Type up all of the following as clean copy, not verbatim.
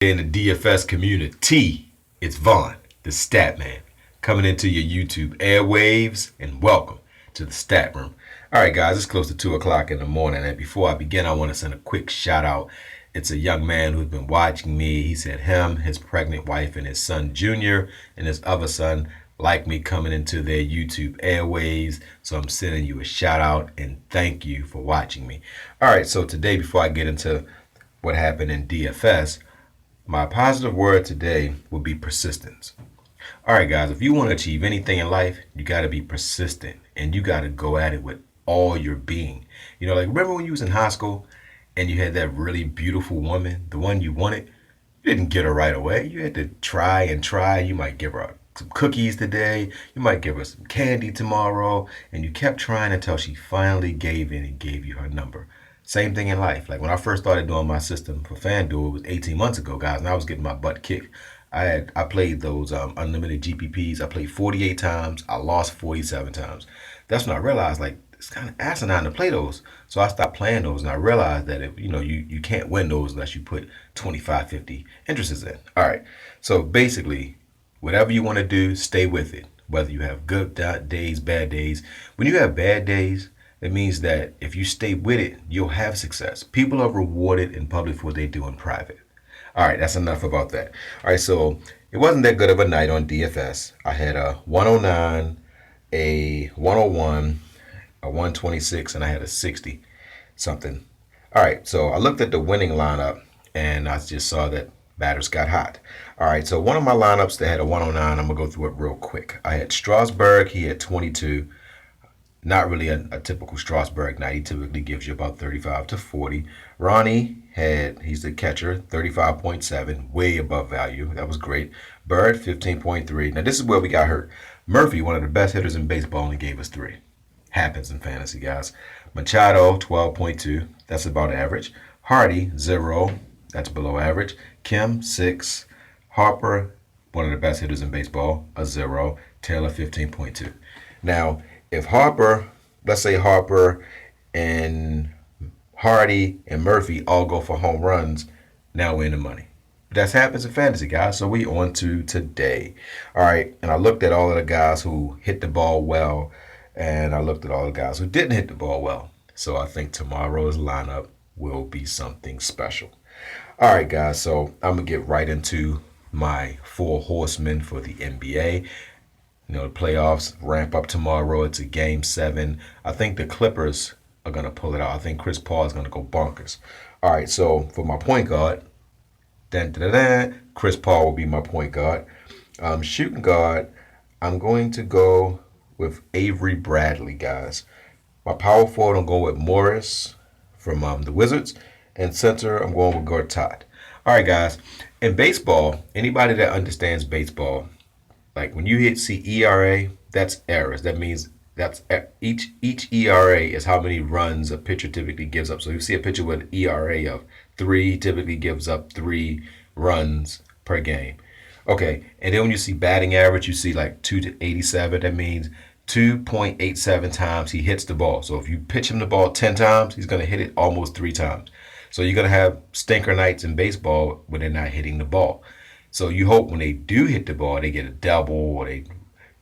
In the DFS community, it's Vaughn, the Stat Man, coming into your YouTube airwaves, and welcome to the Stat Room. All right, guys, it's close to 2 o'clock in the morning, and before I begin, I want to send a quick shout out. It's a young man who's been watching me. He said him, his pregnant wife, and his son Junior, and his other son like me coming into their YouTube airwaves. So I'm sending you a shout out and thank you for watching me. All right, so today, before I get into what happened in DFS, my positive word today will be persistence. All right, guys, if you want to achieve anything in life, you got to be persistent and you got to go at it with all your being. You know, like remember when you was in high school and you had that really beautiful woman, the one you wanted? You didn't get her right away. You had to try and try. You might give her some cookies today. You might give her some candy tomorrow. And you kept trying until she finally gave in and gave you her number. Same thing in life. Like when I first started doing my system for Fanduel, it was 18 months ago, guys, and I was getting my butt kicked. I played those unlimited GPPs. I played 48 times. I lost 47 times. That's when I realized, like, it's kind of asinine to play those. So I stopped playing those, and I realized that if you can't win those unless you put 25, 50 interests in. All right. So basically, whatever you want to do, stay with it. Whether you have good days, bad days. When you have bad days, it means that if you stay with it, you'll have success. People are rewarded in public for what they do in private. All right, that's enough about that. All right, so it wasn't that good of a night on DFS. I had a 109, a 101, a 126, and I had a 60 something. All right, so I looked at the winning lineup, and I just saw that batters got hot. All right, so one of my lineups that had a 109, I'm going to go through it real quick. I had Strasburg, he had 22. Not really a typical Strasburg night. He typically gives you about 35 to 40. Ronnie he's the catcher, 35.7, way above value. That was great. Bird, 15.3. Now, this is where we got hurt. Murphy, one of the best hitters in baseball, only gave us 3. Happens in fantasy, guys. Machado, 12.2. That's about average. Hardy, 0. That's below average. Kim, 6. Harper, one of the best hitters in baseball, a 0. Taylor, 15.2. Now, if let's say Harper and Hardy and Murphy all go for home runs, now we're in the money. But that happens in fantasy, guys. So we on to today. All right, and I looked at all of the guys who hit the ball well, and I looked at all the guys who didn't hit the ball well. So I think tomorrow's lineup will be something special. All right, guys, so I'm going to get right into my 4 horsemen for the NBA. You know, the playoffs ramp up tomorrow. It's a game 7. I think the Clippers are going to pull it out. I think Chris Paul is going to go bonkers. All right, so for my point guard, Chris Paul will be my point guard. Shooting guard, I'm going to go with Avery Bradley, guys. My power forward, I'm going with Morris from the Wizards. And center, I'm going with Gortat. All right, guys. In baseball, anybody that understands baseball, like when you see ERA, that's errors. That means that's each ERA is how many runs a pitcher typically gives up. So if you see a pitcher with an ERA of 3, typically gives up 3 runs per game. Okay, and then when you see batting average, you see like 2 to 87. That means 2.87 times he hits the ball. So if you pitch him the ball 10 times, he's going to hit it almost 3 times. So you're going to have stinker nights in baseball when they're not hitting the ball. So you hope when they do hit the ball, they get a double or they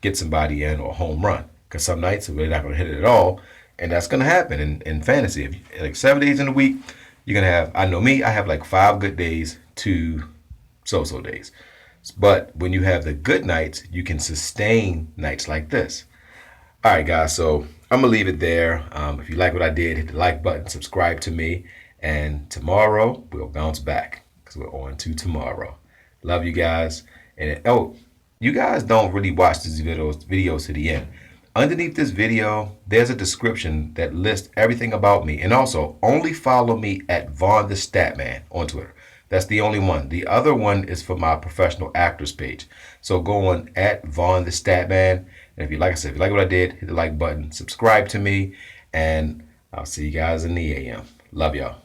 get somebody in or a home run. Because some nights they're not going to hit it at all. And that's going to happen in fantasy. If you, like 7 days in a week, you're going to have, I know me, I have like 5 good days, 2 so-so days. But when you have the good nights, you can sustain nights like this. All right, guys, so I'm going to leave it there. If you like what I did, hit the like button, subscribe to me. And tomorrow, we'll bounce back because we're on to tomorrow. Love you guys. And you guys don't really watch these videos to the end. Underneath this video, there's a description that lists everything about me. And also, only follow me at Vaughn the Statman on Twitter. That's the only one. The other one is for my professional actors page. So go on at Vaughn the Statman. And if you like what I did, hit the like button, subscribe to me, and I'll see you guys in the AM. Love y'all.